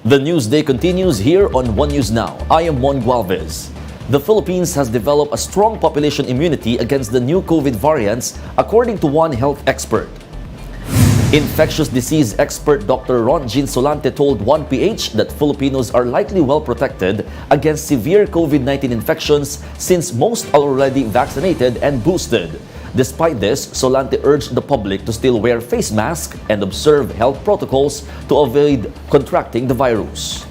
The news day continues here on One News Now. I am Mon Gualvez. The Philippines has developed a strong population immunity against the new COVID variants, according to one health expert. Infectious disease expert Dr. Ron Jean Solante told 1PH that Filipinos are likely well protected against severe COVID-19 infections since most are already vaccinated and boosted. Despite this, Solante urged the public to still wear face masks and observe health protocols to avoid contracting the virus.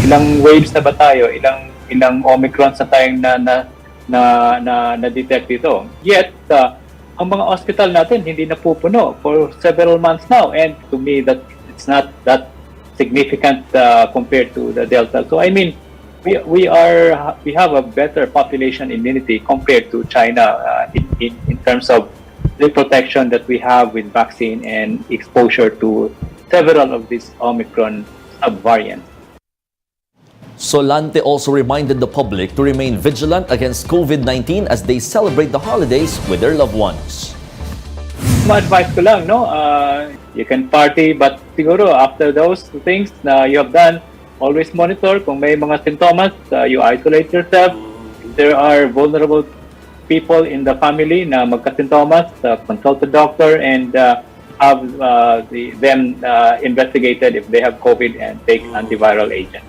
Ilang waves na ba tayo? Ilang Omicron sa tayong na detect dito. Yet ang mga hospital natin hindi napupuno for several months now, and to me that it's not that significant compared to the Delta. So I mean, we have a better population immunity compared to China in terms of the protection that we have with vaccine and exposure to several of these Omicron subvariants. Solante also reminded the public to remain vigilant against COVID-19 as they celebrate the holidays with their loved ones. Ma-advise ko lang, no? You can party, but siguro after those things na you have done, always monitor kung may mga symptoms, you isolate yourself. If there are vulnerable people in the family na magka-symptoms, consult the doctor and have them investigated if they have COVID and take antiviral agent.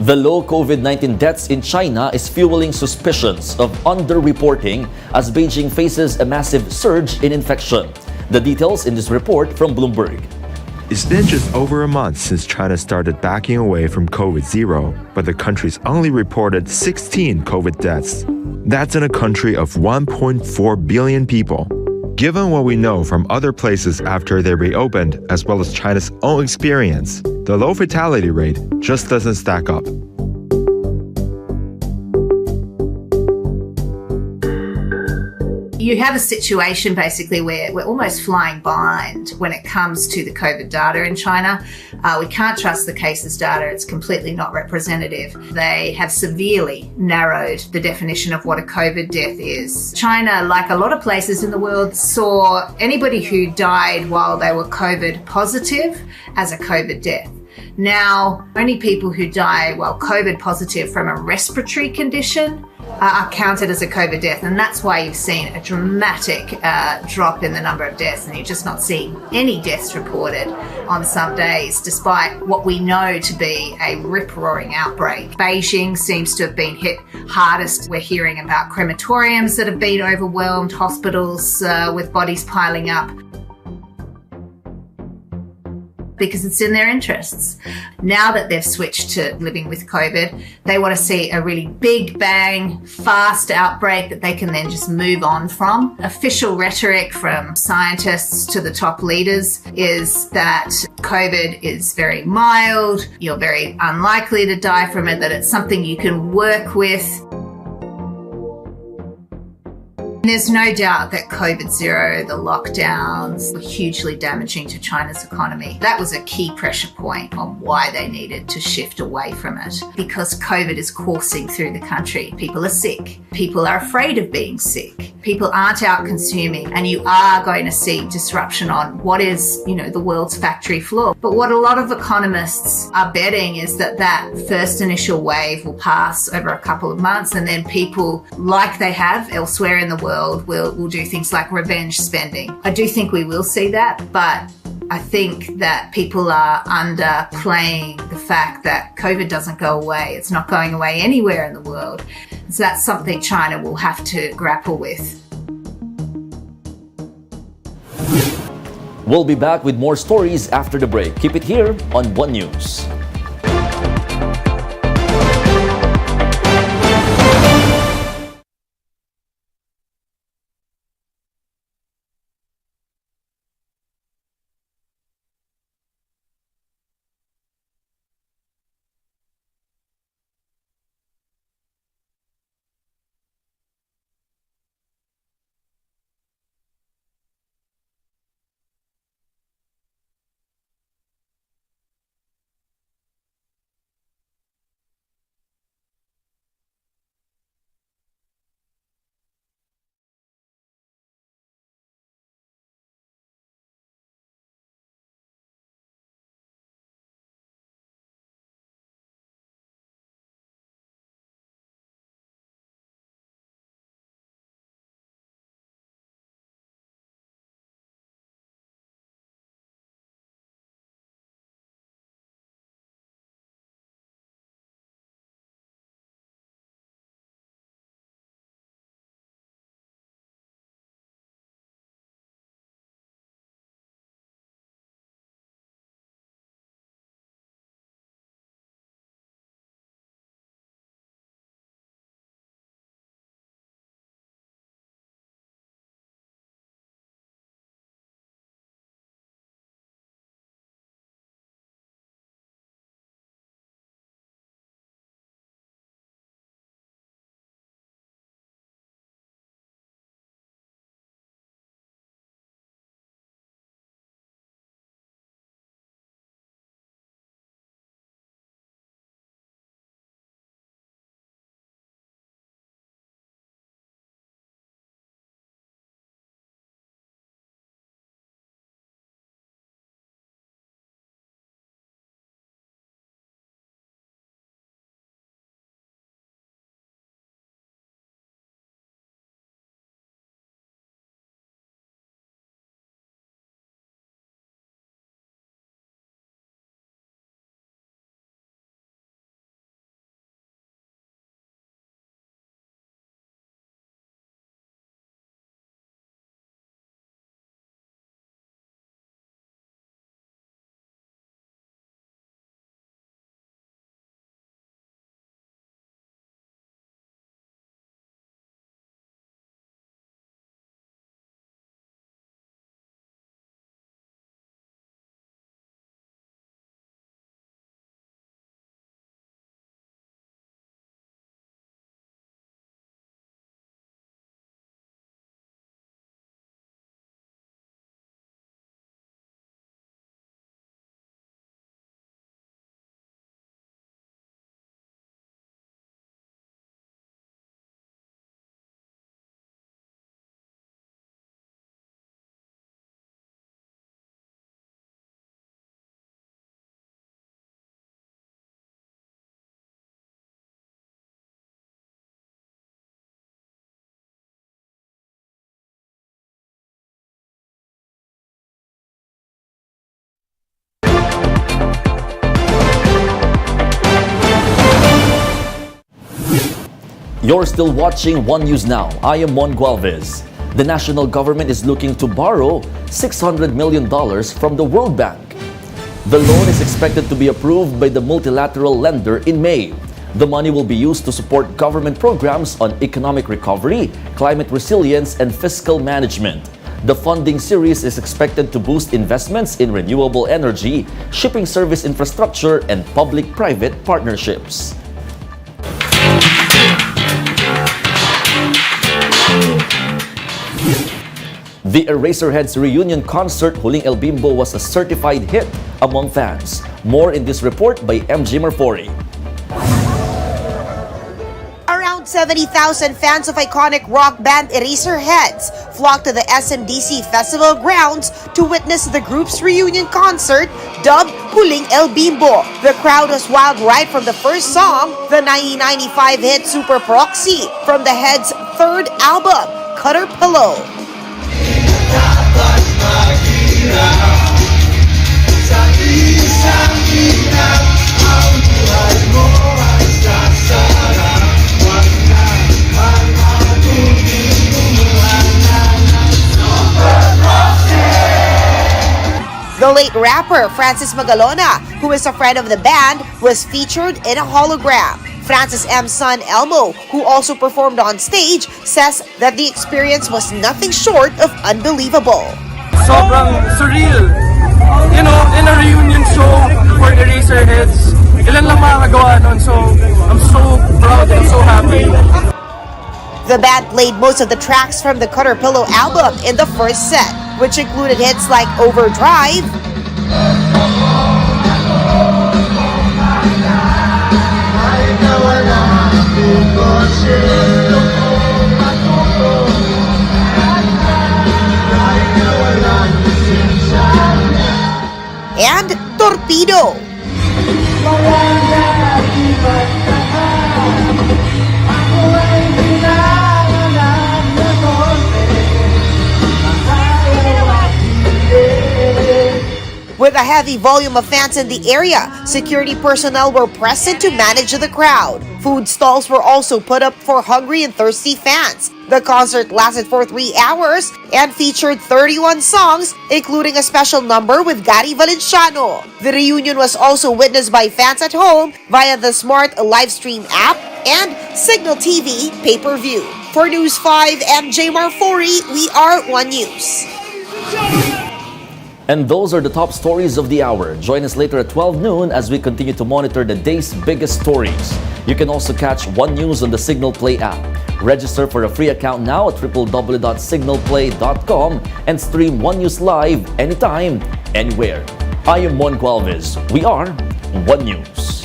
The low COVID-19 deaths in China is fueling suspicions of underreporting as Beijing faces a massive surge in infection. The details in this report from Bloomberg. It's been just over a month since China started backing away from COVID-0, but the country's only reported 16 COVID deaths. That's in a country of 1.4 billion people. Given what we know from other places after they reopened, as well as China's own experience, the low fatality rate just doesn't stack up. You have a situation basically where we're almost flying blind when it comes to the COVID data in China. We can't trust the cases data. It's completely not representative. They have severely narrowed the definition of what a COVID death is. China, like a lot of places in the world, saw anybody who died while they were COVID positive as a COVID death. Now, only people who die while COVID positive from a respiratory condition are counted as a COVID death, and that's why you've seen a dramatic drop in the number of deaths, and you're just not seeing any deaths reported on some days, despite what we know to be a rip-roaring outbreak. Beijing seems to have been hit hardest. We're hearing about crematoriums that have been overwhelmed, hospitals with bodies piling up, because it's in their interests. Now that they've switched to living with COVID, they want to see a really big bang, fast outbreak that they can then just move on from. Official rhetoric from scientists to the top leaders is that COVID is very mild, you're very unlikely to die from it, that it's something you can work with. There's no doubt that COVID-0, the lockdowns, were hugely damaging to China's economy. That was a key pressure point on why they needed to shift away from it. Because COVID is coursing through the country. People are sick. People are afraid of being sick. People aren't out consuming, and you are going to see disruption on what is, the world's factory floor. But what a lot of economists are betting is that first initial wave will pass over a couple of months, and then people, like they have elsewhere in the world, will do things like revenge spending. I do think we will see that, but I think that people are underplaying the fact that COVID doesn't go away. It's not going away anywhere in the world. So that's something China will have to grapple with. We'll be back with more stories after the break. Keep it here on One News. You're still watching One News Now. I am Mon Gualvez. The national government is looking to borrow $600 million from the World Bank. The loan is expected to be approved by the multilateral lender in May. The money will be used to support government programs on economic recovery, climate resilience, and fiscal management. The funding series is expected to boost investments in renewable energy, shipping service infrastructure, and public-private partnerships. The Eraserheads reunion concert Huling El Bimbo was a certified hit among fans. More in this report by MJ Marfori. Around 70,000 fans of iconic rock band Eraserheads flocked to the SMDC Festival grounds to witness the group's reunion concert dubbed Huling El Bimbo. The crowd was wild right from the first song, the 1995 hit Super Proxy, from the Heads' third album, Cutter Pillow. The late rapper Francis Magalona, who is a friend of the band, was featured in a hologram. Francis M's son Elmo, who also performed on stage, says that the experience was nothing short of unbelievable. Sobrang surreal. You know, in a reunion show for Eraserheads, ilan lang makakagawa nun, so I'm so proud and so happy. The band played most of the tracks from the Cutter Pillow album in the first set, which included hits like Overdrive, and Torpedo. With a heavy volume of fans in the area, security personnel were present to manage the crowd. Food stalls were also put up for hungry and thirsty fans. The concert lasted for 3 hours and featured 31 songs, including a special number with Gary Valenciano. The reunion was also witnessed by fans at home via the Smart Livestream app and Signal TV pay-per-view. For News 5, MJ Marfori, we are One News. And those are the top stories of the hour. Join us later at 12 noon as we continue to monitor the day's biggest stories. You can also catch One News on the Signal Play app. Register for a free account now at www.signalplay.com and stream One News live anytime, anywhere. I am Mon Gualvez. We are One News.